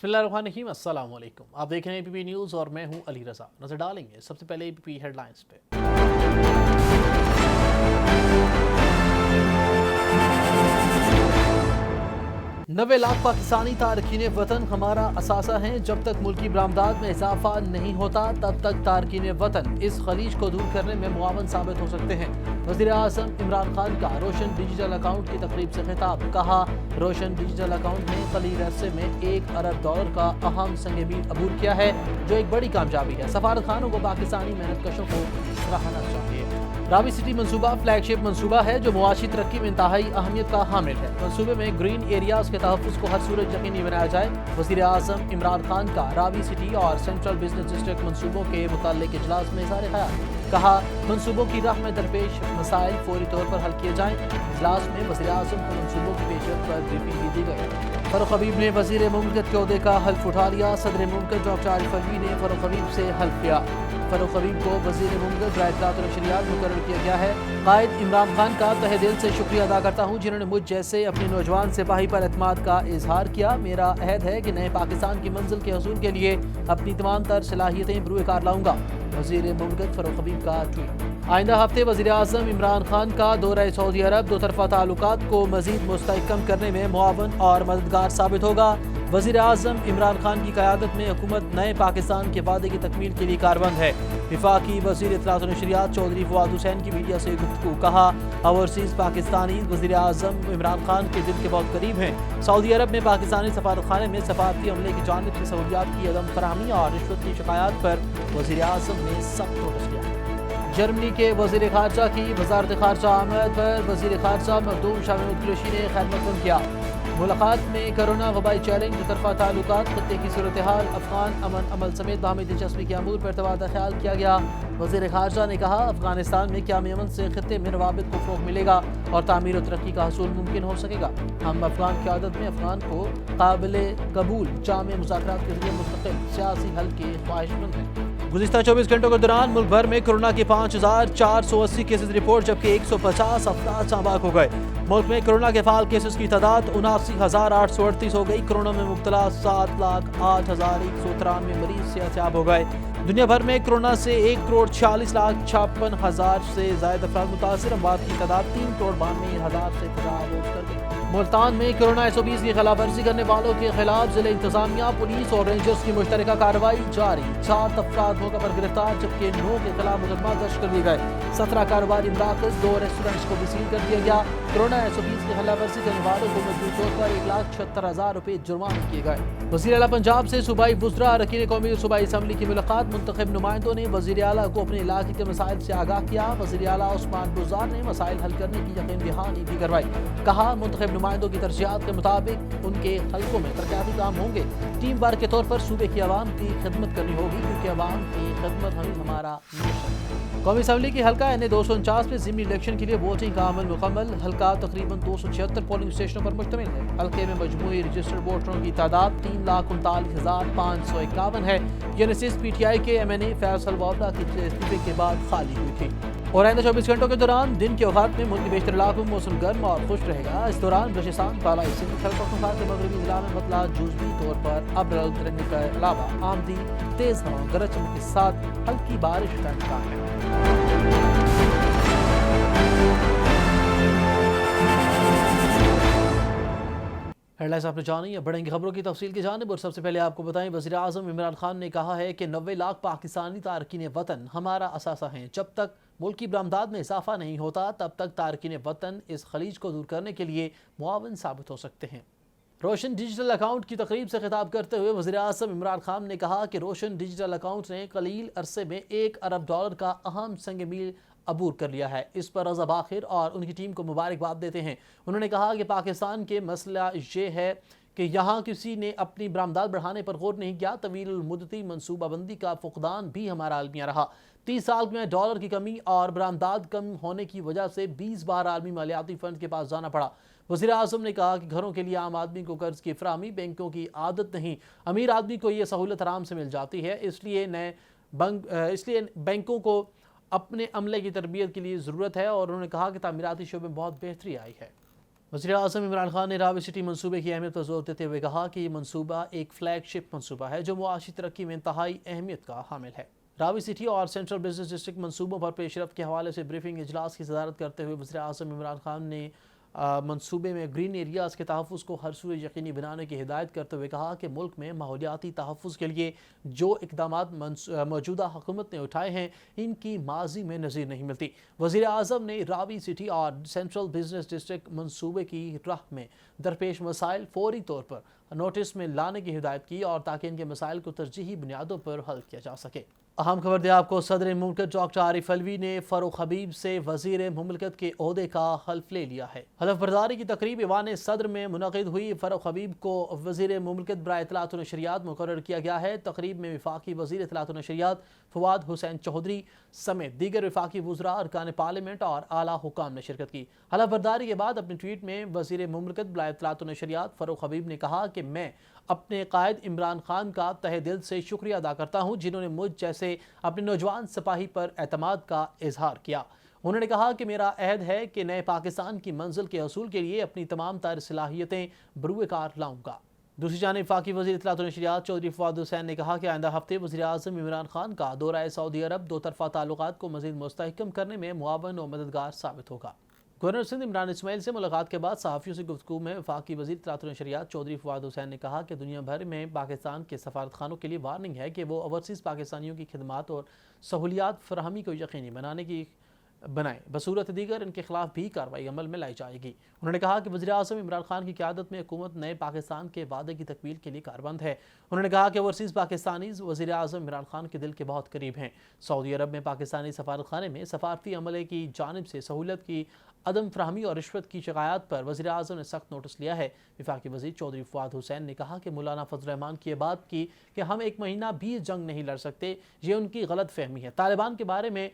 बिस्मिल्लाहिर्रहमानिर्रहीम, अस्सलाम वालेकुम। आप देख रहे हैं APP न्यूज़ और मैं हूं अली रज़ा। नजर डालेंगे सबसे पहले APP हेडलाइंस पे। नब्बे लाख पाकिस्तानी तारकीन वतन हमारा असासा हैं। जब तक मुल्की बरामदात में इजाफा नहीं होता तब तक तारकीन वतन इस खलीज को दूर करने में मुआवन साबित हो सकते हैं। वज़ीर आज़म इमरान खान का रोशन डिजिटल अकाउंट की तकरीब से खिताब। कहा, रोशन डिजिटल अकाउंट ने कलील अरसे में $1 अरब का अहम संग-ए-मील अबूर किया है, जो एक बड़ी कामयाबी है। सफारत खानों को पाकिस्तानी मेहनतकशों को सराहना चाहिए। रावी सिटी मंसूबा फ्लैगशिप मंसूबा है जो मुआशी तरक्की में इंतहाई अहमियत का हामिल है। मंसूबे में ग्रीन एरियाज के तहफ़्फ़ुज़ को हर सूरत यकीनी बनाया जाए। वज़ीर आज़म इमरान खान का रावी सिटी और सेंट्रल बिजनेस डिस्ट्रिक्ट मंसूबों के मुताल्लिक इजलास में इज़हार ख़याल। कहा, मंसूबों की राह में दरपेश मसाइल फौरी तौर पर हल किए जाएँ। इजलास में वज़ीर आज़म को मंसूबों की पेशरफ़ पर ब्रीफिंग भी दी गई। फ़ारूक हबीब ने वज़ीर मुमलिकत के ओहदे का हल्फ उठा लिया। सदर मुमलिकत डॉक्टर आरिफ अलवी ने फ़ारूक हबीब से हल्फ लिया। फ़ारूक हबीब को वज़ीर मुमलिकत बराए इत्तलात और नशरियात मुकर्रर किया गया है। कायद इमरान खान का तहे दिल से शुक्रिया अदा करता हूँ जिन्होंने मुझ जैसे अपने नौजवान सिपाही पर एतमाद का इजहार किया। मेरा अहद है कि नए पाकिस्तान की मंजिल के हसूल के लिए अपनी तमाम तर सलाहियतें बरूए कार लाऊंगा। वज़ीर मुमलिकत फ़ारूक हबीब का ट्वीट। आइंदा हफ्ते वज़ीर आज़म इमरान खान का दौरा सऊदी अरब दो तरफ़ा ताल्लुकात को मज़ीद मुस्तहकम करने में मुआवन और मददगार साबित होगा। वज़ीर आज़म इमरान खान की क़यादत में हुकूमत नए पाकिस्तान के वादे की तकमील के लिए कारबंद है। वफाकी वज़ीर इत्तलात और नशरियात चौधरी फवाद हुसैन की मीडिया से गुफ्तगू। कहा, ओवरसीज़ पाकिस्तानी वज़ीर आज़म इमरान खान के दिल के बहुत करीब हैं। सऊदी अरब में पाकिस्तानी सफारत खाने में सफारती अमले की जानिब से सहूलियात की अदम फराहमी और रिश्वत की शिकायत पर वज़ीर आज़म ने सख्त नोटिस लिया। जर्मनी के वज़ीर ख़ारजा की वज़ारत ख़ारजा आमद पर वज़ीर ख़ारजा मखदूम शाह महमूद कुरैशी ने खैरमक़दम किया। मुलाकात में कोरोना वबाई चैलेंज, तरफ़ा ताल्लुकात, खत्ते की सूरत हाल, अफ़गान अमन अमल समेत बाहमी दिलचस्पी के अमूर पर तबादला ख्याल किया गया। वज़ीर ख़ारजा ने कहा, अफ़गानिस्तान में क़याम अमन से खत्ते में रवाबित को फ़रोग़ मिलेगा और तामीर और तरक्की का हसूल मुमकिन हो सकेगा। हम अफ़गान क़यादत में अफ़गान को काबिल कबूल जामे मुज़ाकरात के ज़रिए मुस्तक़िल सियासी हल के ख्वाहिशमंद हैं। गुज़िश्ता 24 घंटों के दौरान मुल्क भर में कोरोना के 5480 केसेज रिपोर्ट, जबकि 150 अफराद जाँबाक हो गए। मुल्क में कोरोना के फाल केसेस की तादाद 79,838 हो गई। कोरोना में मुब्तला 7,08,193 मरीज सेहतयाब हो गए। दुनिया भर में कोरोना से 1,46,56,000 से ज़ायद अफराद मुतासिर। अमवात की तादाद 3,92,000 से तजावुज़ कर गई। मुल्तान में कोरोना 120 की खिलाफवर्जी करने वालों के खिलाफ जिले इंतजामिया, पुलिस और रेंजर्स की मुश्तरका कार्रवाई जारी। 4 अफराद मौके पर गिरफ्तार, जबकि 9 के खिलाफ मुकदमा दर्ज कर लिए गए। 17 कारोबारी मराकज़, 2 रेस्टोरेंट्स को भी सील कर दिया गया। कोरोना 120 की खिलाफवर्जी करने वालों को मजबूत तौर पर 1,76,000 रुपये जुर्माने किए गए। वज़ीर आला पंजाब से सूबाई वुज़रा अरकान कौमी सूबाई असम्बली की मुलाकात। मुंतखब नुमाइंदों ने वज़ीर आला को अपने इलाके के मसाइल से आगाह किया। वज़ीर आला उस्मान बुज़दार ने मसाइल हल करने की यकीन दहानी भी करवाई। कहा, मुंतखब नुमाइंदों की तरजीहात के मुताबिक उनके हल्कों में तरक्याती काम होंगे। टीम वर्क के तौर पर सूबे की आवाम की खिदमत करनी होगी, क्योंकि आवाम की खिदमत हमारा मिशन है। कौमी असम्बली की हल्का NA 249 में ज़िमनी इलेक्शन के लिए वोटिंग का अमल मुकम्मल। हल्का तकरीबन 276 पोलिंग स्टेशनों पर मुश्तमिल है। हल्के में मजमूई रजिस्टर्ड वोटरों की तादाद 3,39,551 है। ये नशिस्त PTI के MNA फैसल वावला के इस्तीफे के बाद खाली हुई थी। और आइंदा 24 घंटों के दौरान दिन के औकात में मुल्क के बेशतर इलाकों में मौसम गर्म और खुश रहेगा। इस दौरान बलूचिस्तान, बालाई सिंध, खैबर पख्तूनख्वा के मगरबी जिला में मतला जुज़वी तौर पर अब्रल गिरने के अलावा आंधी, तेज हवा, गरज चमक के साथ हल्की बारिश का इम्कान है। हेडलाइंस आपने जानी है, बढ़ेंगी खबरों की तफसील की जानिब। और सबसे पहले आपको बताएं, वज़ीर आज़म इमरान खान ने कहा है कि 90 लाख पाकिस्तानी तारकीन वतन हमारा असासा हैं। जब तक मुल्की बरामदात में इजाफा नहीं होता तब तक तारकीन वतन इस खलीज को दूर करने के लिए मुआवन साबित हो सकते हैं। रोशन डिजिटल अकाउंट की तकरीब से खिताब करते हुए वज़ीर आज़म इमरान खान ने कहा कि रोशन डिजिटल अकाउंट ने कलील अरसे में $1 अरब का अहम संग-ए-मील अबूर कर लिया है। इस पर रज़ा बाखिर और उनकी टीम को मुबारकबाद देते हैं। उन्होंने कहा कि पाकिस्तान के मसला ये है कि यहाँ किसी ने अपनी बरामदात बढ़ाने पर गौर नहीं किया। तवील मुद्दती मनसूबाबंदी का फुकदान भी हमारा अलमिया रहा। 30 साल में डॉलर की कमी और बरामदात कम होने की वजह से 20 बार आलमी मालियाती फंड के पास जाना पड़ा। वज़ीर आज़म ने कहा कि घरों के लिए आम आदमी को कर्ज की फराहमी बैंकों की आदत नहीं, अमीर आदमी को ये सहूलत आराम से मिल जाती है। इसलिए बैंकों को अपने अमले की तरबियत के लिए ज़रूरत है। और उन्होंने कहा कि तामीराती शोबे में बहुत बेहतरी आई है। वज़ीर आज़म इमरान खान ने रावी सिटी मनसूबे की अहमियत पर जोर देते हुए कहा कि ये मनसूबा एक फ्लैगशिप मनसूबा है जो मुआशी तरक्की में इंतहाई अहमियत का हामिल है। रावी सिटी और सेंट्रल बिजनेस डिस्ट्रिक्ट मनसूबों पर पेशरफ्त के हवाले से ब्रीफिंग इजलास की सदारत करते हुए वज़ीर आज़म इमरान खान ने मनसूबे में ग्रीन एरियाज़ के तहफ़्फ़ुज़ को हर सूए यकीनी बनाने की हिदायत करते हुए कहा कि मुल्क में माहौलियाती तहफ़्फ़ुज़ के लिए जो इक़दामात मौजूदा हुकूमत ने उठाए हैं इनकी माजी में नज़ीर नहीं मिलती। वज़ीर आज़म ने रावी सिटी और सेंट्रल बिजनेस डिस्ट्रिक्ट मनसूबे की राह में दरपेश मसाइल फौरी तौर पर नोटिस में लाने की हिदायत की और ताकि इनके मसाइल को तरजीही बुनियादों पर हल किया जा सके। अहम खबर दे आपको, सदर मुमलिकत डॉक्टर आरिफ अलवी ने फ़ारूक हबीब से वज़ीर मुमलिकत के ओहदे का हल्फ ले लिया है। हलफ बर्दारी की तकरीब ईवान सदर में मुनक़िद हुई। फ़ारूक हबीब को वज़ीर मुमलिकत बराए इत्तलात व नशरियात मुकर्रर किया गया है। तकरीब में वफाकी वज़ीर इत्तलात व नशरियात फवाद हुसैन चौधरी समेत दीगर वफाकी वज़रा, अरकान पार्लियामेंट और आला हुकाम ने शिरकत की। हलफ बर्दारी के बाद अपने ट्वीट में वज़ीर मुमलिकत बराए इत्तलात व नशरियात फ़ारूक हबीब ने कहा कि मैं अपने कायद इमरान खान का तहे दिल से शुक्रिया अदा करता हूँ जिन्होंने मुझ जैसे अपने नौजवान सिपाही पर एतमाद का इजहार किया। उन्होंने कहा कि मेरा अहद है कि नए पाकिस्तान की मंजिल के हसूल के लिए अपनी तमाम तर सलाहियतें बरूए कार लाऊंगा। दूसरी जानिब वफाकी वज़ीर इत्तलात व नशरियात चौधरी फवाद हुसैन ने कहा कि आइंदा हफ्ते वज़ीर आज़म इमरान खान का दौरा सऊदी अरब दो तरफ़ा ताल्लुकात को मज़ीद मुस्तहकम करने में मुआवन और मददगार साबित होगा। गवर्नर सिंध इमरान इस्माइल से मुलाकात के बाद सहाफ़ियों से गुफ्तगू में वफाकी वज़ीर इत्तलात व नशरियात चौधरी फवाद हुसैन ने कहा कि दुनिया भर में पाकिस्तान के सफारतखानों के लिए वार्निंग है कि वो ओवरसीज़ पाकिस्तानियों की खिदमात और सहूलियात फराहमी को यकीनी बनाए बसूरत दीगर इनके खिलाफ भी कार्रवाई अमल में लाई जाएगी। उन्होंने कहा कि वज़ीर आज़म इमरान खान की क़यादत में हुकूमत नए पाकिस्तान के वादे की तकमील के लिए कारबंद है। उन्होंने कहा कि ओवरसीज़ पाकिस्तानी वज़ीर आज़म इमरान खान के दिल के बहुत करीब हैं। सऊदी अरब में पाकिस्तानी सफारतखाने में सफारती अमले की जानिब से सहूलत की अदम फराहमी और रिश्वत की शिकायत पर वज़ीर आज़म ने सख्त नोटिस लिया है। वफाकी वज़ीर चौधरी फवाद हुसैन ने कहा कि मौलाना फजल रहमान की बात की कि हम एक महीना भी जंग नहीं लड़ सकते, ये उनकी गलत फहमी है। तालिबान के बारे में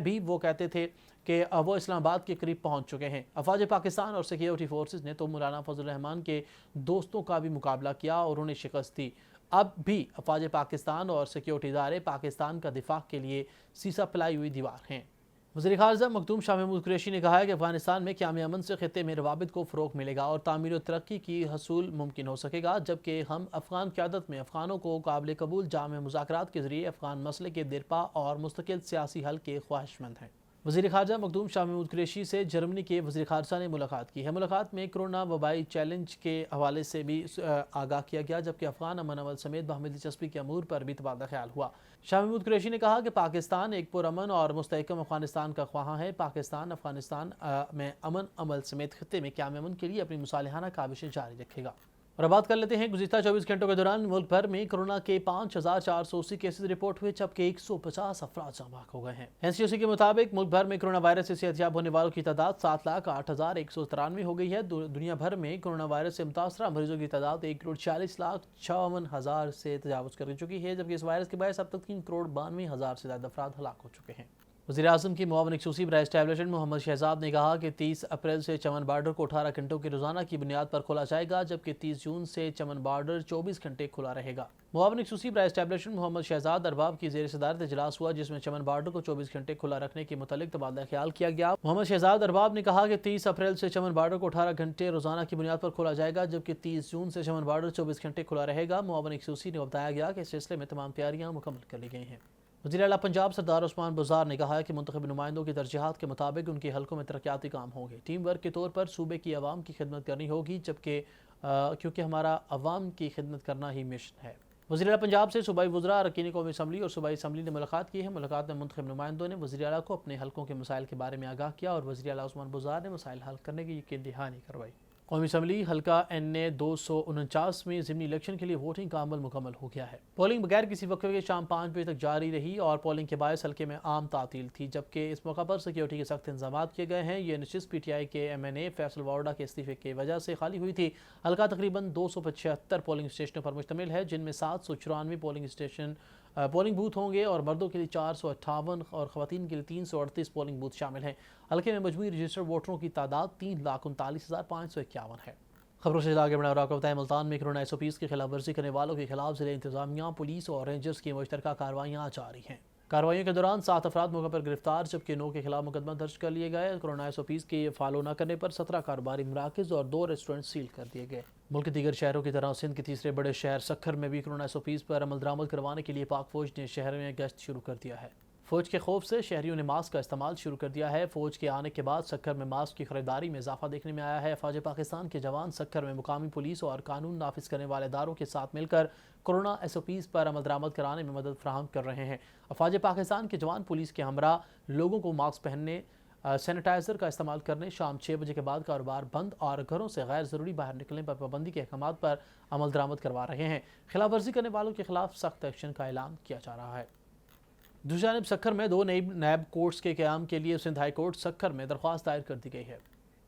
भी वो कहते थे कि वो इस्लामाबाद के करीब पहुंच चुके हैं। अफवाज पाकिस्तान और सिक्योरिटी फोर्सेस ने तो मौलाना फजल रहमान के दोस्तों का भी मुकाबला किया और उन्हें शिकस्त दी। अब भी अफवाज पाकिस्तान और सिक्योरिटी इदारे पाकिस्तान का दिफा के लिए सीसा पिलाई हुई दीवार हैं। वज़ीर ख़ारजा मखदूम शाह महमूद कुरैशी ने कहा है कि अफगानिस्तान में क़याम अमन से ख़ित्ते में रवाबित को फ़रोग़ मिलेगा और तामीर और तरक्की की हसूल मुमकिन हो सकेगा, जबकि हम अफ़गान क़यादत में अफ़गानों को काबिल कबूल जाम मुज़ाकरात के ज़रिए अफ़गान मसले के दिरपा और मुस्तकिल सियासी हल के ख्वाहिशमंद हैं। वज़ीर ख़ारजा मखदूम शाह महमूद कुरैशी से जर्मनी के वज़ीर ख़ारजा ने मुलाकात की है। मुलाकात में कोरोना वबाई चैलेंज के हवाले से भी आगाह किया गया, जबकि अफ़गान अमन अमल समेत बाहमी दिलचस्पी के अमूर पर भी तबादला ख्याल हुआ। शाह महमूद कुरैशी ने कहा कि पाकिस्तान एक पुरअमन और मुस्तहकम अफ़गानिस्तान का ख्वाहां है। पाकिस्तान अफ़गानिस्तान में अमन अमल समेत खित्ते में क़याम अमन के लिए अपनी मुसालिहाना काविशें जारी रखेगा। और अब बात कर लेते हैं गुज़िश्ता 24 घंटों के दौरान मुल्क भर में कोरोना के 5480 केसेस रिपोर्ट हुए, जबकि 150 अफराद जामबाग हो गए हैं। NCOC के मुताबिक मुल्क भर में कोरोना वायरस से सेहतयाब होने वालों की तादाद 7,08,193 हो गई है। दुनिया भर में कोरोना वायरस से मुतासरा मरीजों की तादाद 1,40,56,000 से तजावुज कर चुकी है, जबकि इस वायरस के बायस अब तक 3,92,000 से ज़्यादा अफराद हलाक हो चुके हैं। वज़ीर आज़म की मुआवन ख़ुसूसी बराए एस्टैब्लिशमेंट मोहम्मद शहजाद ने कहा कि 30 अप्रैल से चमन बॉर्डर को 18 घंटों की रोज़ाना की बुनियाद पर खोला जाएगा, जबकि 30 जून से चमन बॉर्डर 24 घंटे खुला रहेगा। मुआवन ख़ुसूसी बराए एस्टैब्लिशमेंट मोहम्मद शहजाद अरबाब की ज़ेर सदारत इजलास हुआ, जिसमें चमन बॉर्डर को 24 घंटे खुला रखने के मुतालिक तबादला ख्याल किया गया। मोहम्मद शहजाद अरबाब ने कहा कि 30 अप्रैल से चमन बॉर्डर को 18 घंटे रोज़ाना की बुनियाद पर खोला जाएगा, जबकि 30 जून से चमन बॉर्डर 24 घंटे खुला रहेगा। मुआवन ख़ुसूसी ने बताया गया कि इस सिलसिले में तमाम तैयारियाँ मुकम्मल कर ली गई हैं। वज़ीर आला पंजाब सरदार उस्मान बुज़दार ने कहा है कि मुंतखब नुमाइंदों की तरजीहात के मुताबिक उनके हलकों में तरक्याती काम होंगे। टीम वर्क के तौर पर सूबे की आवाम की खिदमत करनी होगी, जबकि क्योंकि हमारा आवाम की खिदमत करना ही मिशन है। वज़ीर आला पंजाब से सूबाई वज़रा, अरकान कौमी असम्बली और सूबाई असम्बली ने मुलाकात की है। मुलाकात में मुंतखब नुमाइंदों ने वज़ीर आला को अपने हलकों के मसाइल के बारे में आगाह किया और वज़ीर आला उस्मान बुज़दार ने मसाइल हल करने की यकीन दहानी करवाई। कौमी असम्बली हल्का NA 249 में ज़िमनी इलेक्शन के लिए वोटिंग का अमल मुकम्मल हो गया है। पोलिंग बगैर किसी वक्फे के शाम 5 बजे तक जारी रही और पोलिंग के बायस हल्के में आम तातील थी, जबकि इस मौका पर सिक्योरिटी के सख्त इंतजाम किए गए हैं। ये नशिस्त PTI के MNA फैसल वार्डा के इस्तीफे की वजह से खाली हुई थी। हल्का तकरीबन 275 पोलिंग स्टेशनों पर मुश्तमिल है, जिनमें 794 पोलिंग बूथ होंगे और मर्दों के लिए 458 और ख़वातीन के लिए 338 पोलिंग बूथ शामिल हैं। हल्के में मजमूई रजिस्टर्ड वोटरों की तादाद 3,39,551 है। खबरों से आगे बढ़ा आपको बताएं, मुल्तान में कोरोना SOPs की खिलाफ वर्जी करने वालों के खिलाफ ज़िला इंतजामिया, पुलिस और रेंजर्स की मुश्तरका कार्रवाइयाँ जारी हैं। कार्रवाइयों के दौरान 7 अफराद मौके पर गिरफ्तार जबकि 9 के खिलाफ मुकदमा दर्ज कर लिए गए। कोरोना SOPs के फॉलो न करने पर 17 कारोबारी मराकज़ और 2 रेस्टोरेंट सील कर दिए गए। मुल्क के दीगर शहरों की तरह सिंध के तीसरे बड़े शहर सक्खर में भी कोरोना SOPs पर अमल दरामद करवाने के लिए पाक फौज ने शहर में गश्त शुरू कर दिया है। फौज के खौफ से शहरियों ने मास्क का इस्तेमाल शुरू कर दिया है। फौज के आने के बाद सक्खर में मास्क की खरीदारी में इजाफा देखने में आया है। फौज पाकिस्तान के जवान सक्खर में मुकामी पुलिस और कानून नाफिज करने वाले इदारों के साथ मिलकर कोरोना SOPs पर अमल दरामद कराने में मदद फराहम कर रहे हैं। फौज पाकिस्तान के जवान पुलिस के हमरा लोगों को मास्क पहनने, सैनिटाइज़र का इस्तेमाल करने, शाम 6 बजे के बाद कारोबार बंद और घरों से गैर ज़रूरी बाहर निकलने पर पाबंदी के अहकाम पर अमल दरामद करवा रहे हैं। खिलाफ वर्जी करने वालों के खिलाफ सख्त एक्शन का ऐलान किया जा रहा है। दूसरी जानिब सक्खर में 2 नई नैब कोर्ट्स के क़याम के लिए सिंध हाई कोर्ट सक्खर में दरख्वास्त दायर कर दी गई है।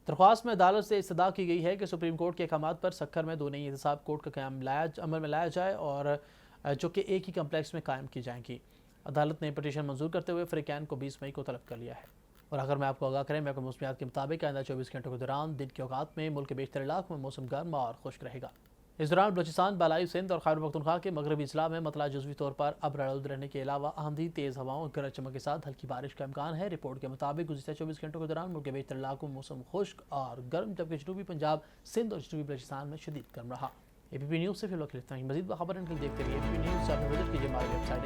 दरख्वास्त में अदालत से इस्तदा की गई है कि सुप्रीम कोर्ट के अहकाम पर सक्खर में 2 नई एहतसाब कोर्ट का क़याम अमल में लाया जाए और जो कि एक ही कम्प्लेक्स में कायम की जाएंगी। अदालत ने पटिशन मंजूर करते हुए फ़रीक़ैन को 20 मई को तलब कर लिया है। और अगर मैं आपको आगाह करें, महकमा मौसमियात के मुताबिक आइंदा 24 घंटों के दौरान दिन के औकात में मुल्क के बेशतर इलाकों में मौसम गर्म और खुश्क रहेगा। इस दौरान बलूचिस्तान, बालाई सिंध और खैबर पख्तूनख्वा के मगरबी इजला में मतला जुज़वी तौर पर अब्र आलूद रहने के अलावा आंधी, तेज़ हवाओं, गरज चमक के साथ हल्की बारिश का इम्कान है। रिपोर्ट के मुताबिक गुज़िश्ता 24 घंटों के दौरान मुल्क के बेशतर इलाकों में मौसम खुश्क और गर्म, जबकि जनूबी पंजाब, सिंध और जनूबी बलूचिस्तान में शदीद गर्म रहा। APP न्यूज़ से फिलहाल इतना ही। मज़ीद खबर देखते रहिए APP न्यूज़। कीजिए हमारी वेबसाइट